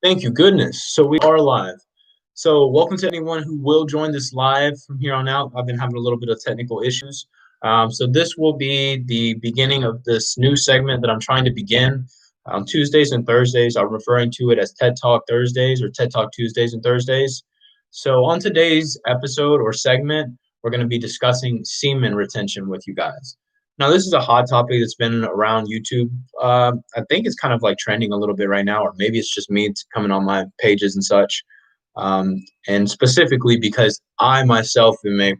Thank you, goodness. So we are live. So welcome to anyone who will join this live from here on out. I've been having a little bit of technical issues. So this will be the beginning of this new segment that I'm trying to begin on Tuesdays and Thursdays. I'm referring to it as TED Talk Thursdays or TED Talk Tuesdays and Thursdays. So on today's episode or segment, we're going to be discussing semen retention with you guys. Now, this is a hot topic that's been around YouTube. I think it's kind of like trending a little bit right now, or maybe it's just me coming on my pages and such. And specifically because I myself am a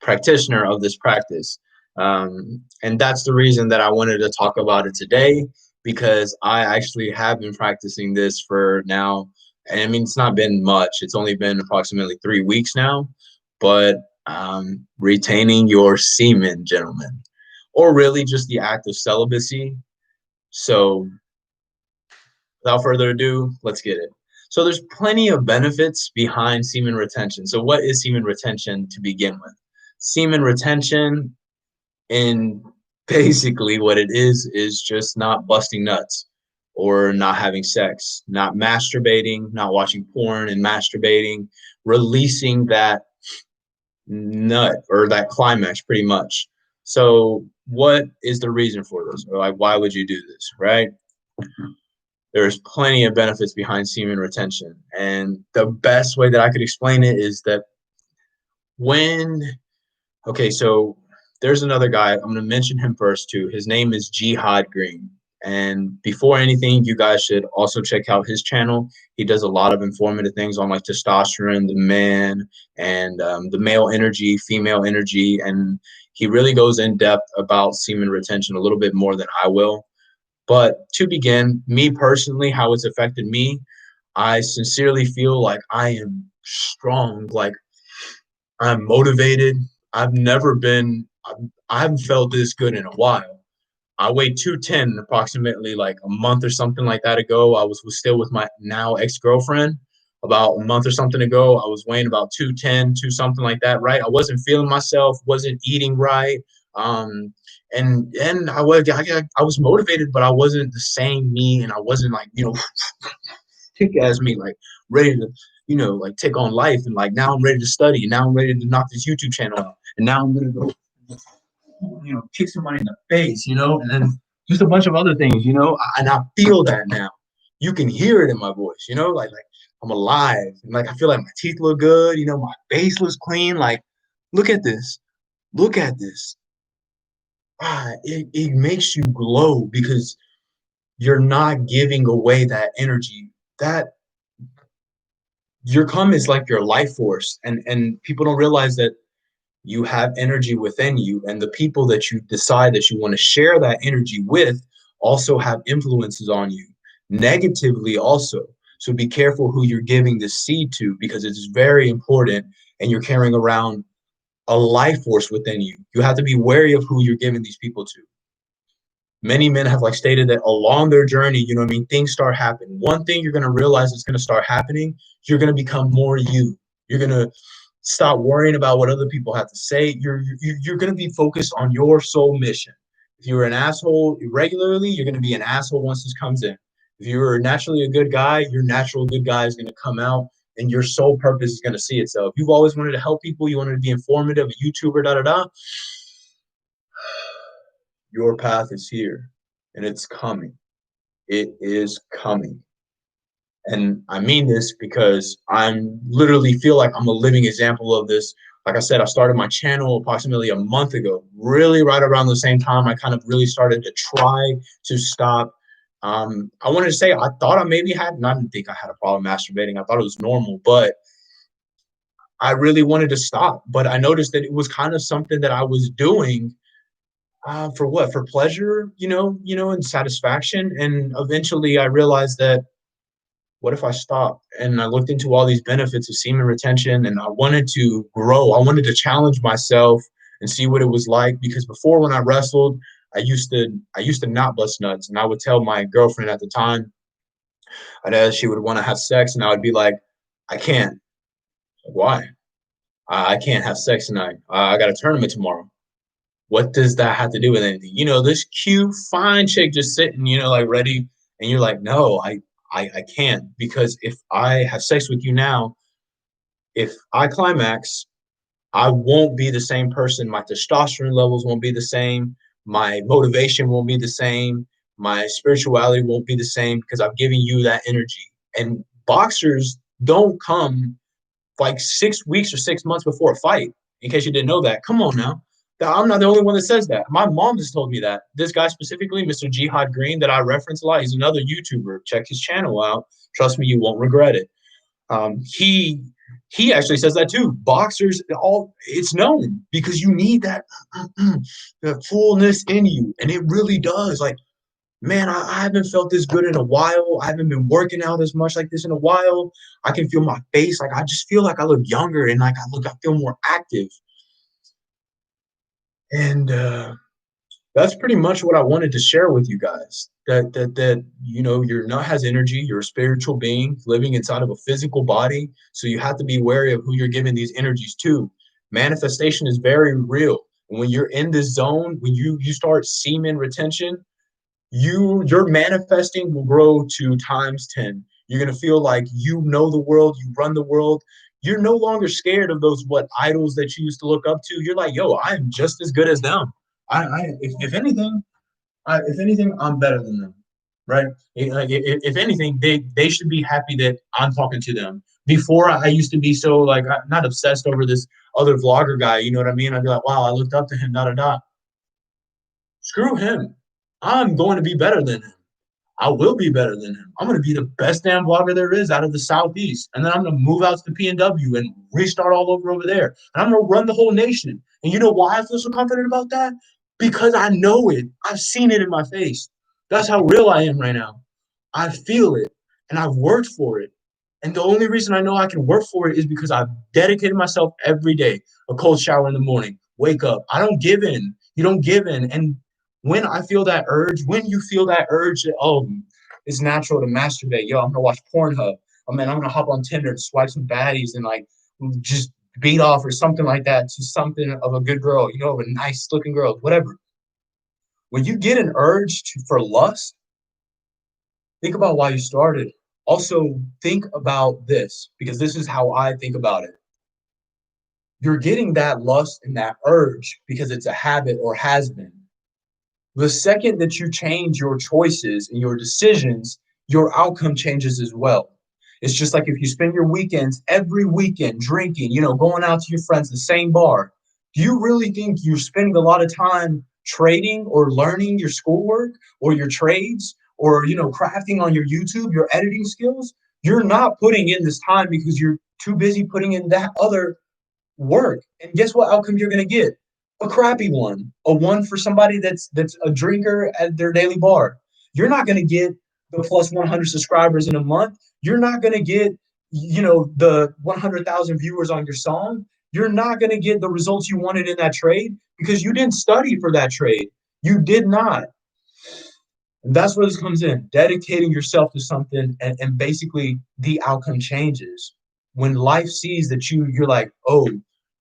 practitioner of this practice. And that's the reason that I wanted to talk about it today, because I actually have been practicing this for now. And I mean, it's not been much. It's only been approximately 3 weeks now. But retaining your semen, gentlemen, or really just the act of celibacy. So without further ado, let's get it. So there's plenty of benefits behind semen retention. So what is semen retention to begin with? Semen retention, and basically what it is just not busting nuts or not having sex, not masturbating, not watching porn and masturbating, releasing that nut or that climax pretty much. So what is the reason for this? Or like, why would you do this, right? There's plenty of benefits behind semen retention. And the best way that I could explain it is that okay, so there's another guy. I'm going to mention him first too. His name is Jihad Green. And before anything, you guys should also check out his channel. He does a lot of informative things on like testosterone, the man, and the male energy, female energy. And he really goes in depth about semen retention a little bit more than I will. But to begin, me personally, how it's affected me, I sincerely feel like I am strong, like I'm motivated. I've never been, I haven't felt this good in a while. I weighed 210 approximately like a month or something like that ago. I was still with my now ex-girlfriend about a month or something ago. I was weighing about 210, something like that, right? I wasn't feeling myself, wasn't eating right. And I was motivated, but I wasn't the same me, and I wasn't like, kick ass me, like ready to, like take on life. And like now I'm ready to study, and now I'm ready to knock this YouTube channel out, and now I'm gonna go, kick somebody in the face, and then just a bunch of other things, and I feel that now. You can hear it in my voice, like I'm alive, and like I feel like my teeth look good, my face looks clean. Like, look at this, look at this. It makes you glow because you're not giving away that energy. That your cum is like your life force, and people don't realize that you have energy within you, and the people that you decide that you want to share that energy with also have influences on you negatively also. So be careful who you're giving this seed to, because it's very important, and you're carrying around a life force within you. You have to be wary of who you're giving these people to. Many men have like stated that along their journey, things start happening. One thing you're going to realize is going to start happening. You're going to become more you. You're going to stop worrying about what other people have to say. You're going to be focused on your sole mission. If you're an asshole regularly, you're going to be an asshole once this comes in. If you're naturally a good guy, your natural good guy is going to come out, and your sole purpose is going to see itself. You've always wanted to help people. You wanted to be informative, a YouTuber, da da da. Your path is here, and it's coming. It is coming. And I mean this because I'm literally feel like I'm a living example of this. Like I said, I started my channel approximately a month ago, really right around the same time I kind of really started to try to stop. I wanted to say I thought I maybe had, and I didn't think I had a problem masturbating. I thought it was normal, but I really wanted to stop. But I noticed that it was kind of something that I was doing for what? For pleasure, and satisfaction. And eventually I realized that, what if I stopped? And I looked into all these benefits of semen retention, and I wanted to grow. I wanted to challenge myself and see what it was like, because before, when I wrestled, I used to not bust nuts, and I would tell my girlfriend at the time, she would want to have sex, and I would be like, I can't. Why? I can't have sex tonight. I got a tournament tomorrow. What does that have to do with anything? This cute, fine chick just sitting, like ready. And you're like, no, I can't, because if I have sex with you now, if I climax, I won't be the same person. My testosterone levels won't be the same. My motivation won't be the same. My spirituality won't be the same because I've given you that energy. And boxers don't come like 6 weeks or 6 months before a fight, in case you didn't know that. Come on now. I'm not the only one that says that. My mom just told me that. This guy specifically, Mr. Jihad Green, that I reference a lot, he's another YouTuber. Check his channel out. Trust me, you won't regret it. He actually says that too. Boxers, all it's known because you need that the fullness in you, and it really does. Like, man, I haven't felt this good in a while. I haven't been working out as much like this in a while. I can feel my face. Like, I just feel like I look younger, and like I feel more active. And that's pretty much what I wanted to share with you guys. That you're not has energy. You're a spiritual being living inside of a physical body, so you have to be wary of who you're giving these energies to. Manifestation is very real. And when you're in this zone, when you start semen retention, your manifesting will grow to times 10. You're going to feel like you know the world, you run the world. You're no longer scared of those idols that you used to look up to. You're like, yo, I'm just as good as them. If anything, if anything, I'm better than them, right? If anything, they should be happy that I'm talking to them. Before, I used to be so like not obsessed over this other vlogger guy. You know what I mean? I'd be like, wow, I looked up to him. Da da da. Screw him. I'm going to be better than him. I will be better than him. I'm going to be the best damn vlogger there is out of the Southeast. And then I'm going to move out to the PNW and restart all over there. And I'm going to run the whole nation. And you know why I feel so confident about that? Because I know it. I've seen it in my face. That's how real I am right now. I feel it and I've worked for it. And the only reason I know I can work for it is because I've dedicated myself every day. A cold shower in the morning, wake up. I don't give in. You don't give in. And when I feel that urge, when you feel that urge, oh, it's natural to masturbate. Yo, I'm gonna watch Pornhub. Oh man, I'm gonna hop on Tinder to swipe some baddies and like just beat off or something like that to something of a good girl, a nice looking girl, whatever. When you get an urge for lust, think about why you started. Also, think about this, because this is how I think about it. You're getting that lust and that urge because it's a habit or has been. The second that you change your choices and your decisions, your outcome changes as well. It's just like if you spend your weekends every weekend drinking, going out to your friends, the same bar. Do you really think you're spending a lot of time trading or learning your schoolwork or your trades or, crafting on your YouTube, your editing skills? You're not putting in this time because you're too busy putting in that other work. And guess what outcome you're going to get? A crappy one, a one for somebody that's a drinker at their daily bar. You're not going to get the plus 100 subscribers in a month. You're not going to get, the 100,000 viewers on your song. You're not going to get the results you wanted in that trade because you didn't study for that trade. You did not. And that's where this comes in, dedicating yourself to something, and basically the outcome changes. When life sees that you're like, oh,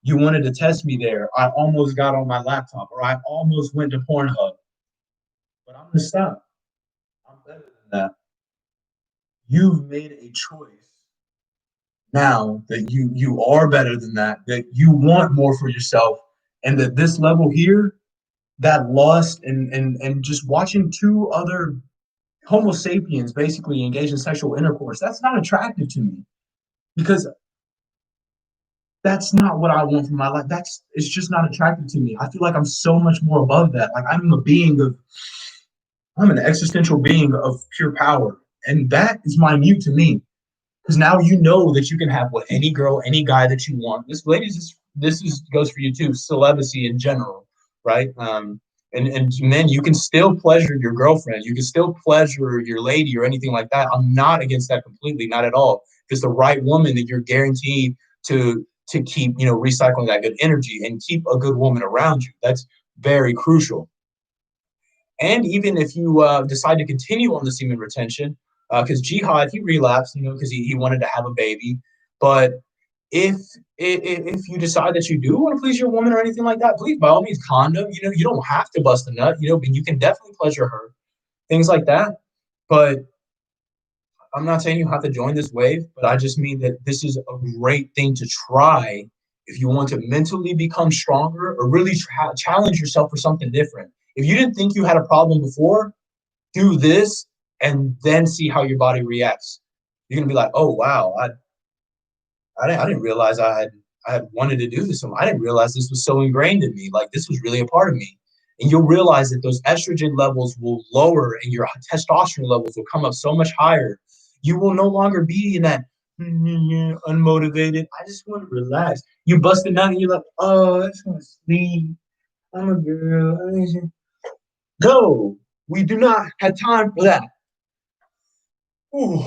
you wanted to test me there. I almost got on my laptop, or I almost went to Pornhub. But I'm gonna stop. I'm better than that. You've made a choice now that you are better than that you want more for yourself, and that this level here, that lust and just watching two other Homo sapiens basically engage in sexual intercourse, that's not attractive to me because that's not what I want from my life. It's just not attractive to me. I feel like I'm so much more above that. Like I'm an existential being of pure power. And that is minute to me. Because now you know that you can have what any girl, any guy that you want. This goes for you too, celibacy in general, right? And men, you can still pleasure your girlfriend, you can still pleasure your lady or anything like that. I'm not against that completely, not at all. If it's the right woman, that you're guaranteed to keep, recycling that good energy and keep a good woman around you. That's very crucial. And even if you decide to continue on the semen retention, because Jihad, he relapsed, because he wanted to have a baby. But if if you decide that you do want to please your woman or anything like that, please, by all means, condom. You don't have to bust a nut. But you can definitely pleasure her. Things like that. But I'm not saying you have to join this wave, but I just mean that this is a great thing to try if you want to mentally become stronger or really challenge yourself for something different. If you didn't think you had a problem before, do this and then see how your body reacts. You're gonna be like, oh wow, I didn't realize I had wanted to do this. I didn't realize this was so ingrained in me. Like this was really a part of me. And you'll realize that those estrogen levels will lower and your testosterone levels will come up so much higher. You will no longer be in that unmotivated. I just want to relax. You busting out and you're like, oh, I just want to sleep. I'm a girl. No, we do not have time for that. Ooh.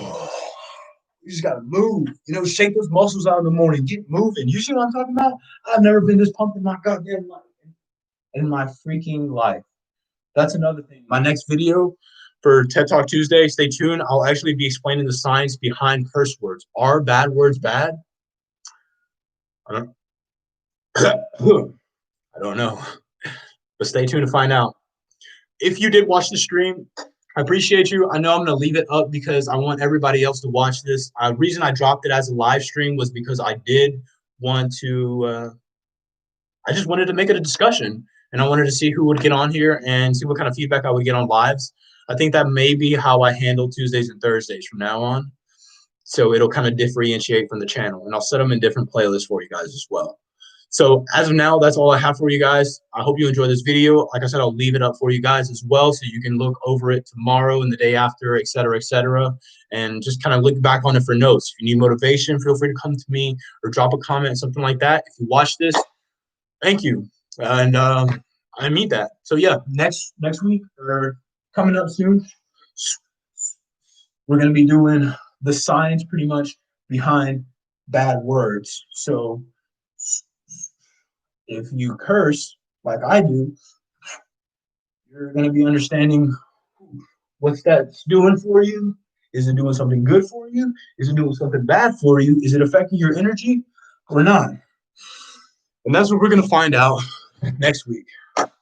You just gotta move, shake those muscles out in the morning, get moving. You see what I'm talking about? I've never been this pumped in my goddamn life, in my freaking life. That's another thing. My next video for TED Talk Tuesday, stay tuned. I'll actually be explaining the science behind curse words. Are bad words bad? I don't, I don't know, but stay tuned to find out. If you did watch the stream, I appreciate you. I know I'm going to leave it up because I want everybody else to watch this. The reason I dropped it as a live stream was because I did want to, I just wanted to make it a discussion. And I wanted to see who would get on here and see what kind of feedback I would get on lives. I think that may be how I handle Tuesdays and Thursdays from now on. So it'll kind of differentiate from the channel. And I'll set them in different playlists for you guys as well. So as of now, that's all I have for you guys. I hope you enjoyed this video. Like I said, I'll leave it up for you guys as well, so you can look over it tomorrow and the day after, et cetera, and just kind of look back on it for notes. If you need motivation, feel free to come to me or drop a comment, something like that. If you watch this, thank you. And I mean that. So yeah, next week or coming up soon, we're going to be doing the science pretty much behind bad words. So if you curse like I do, you're going to be understanding what that's doing for you. Is it doing something good for you? Is it doing something bad for you? Is it affecting your energy or not? And that's what we're going to find out next week.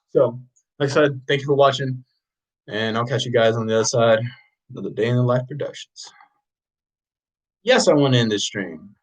So, like I said, thank you for watching, and I'll catch you guys on the other side of the Day in the Life Productions. Yes, I want to end this stream.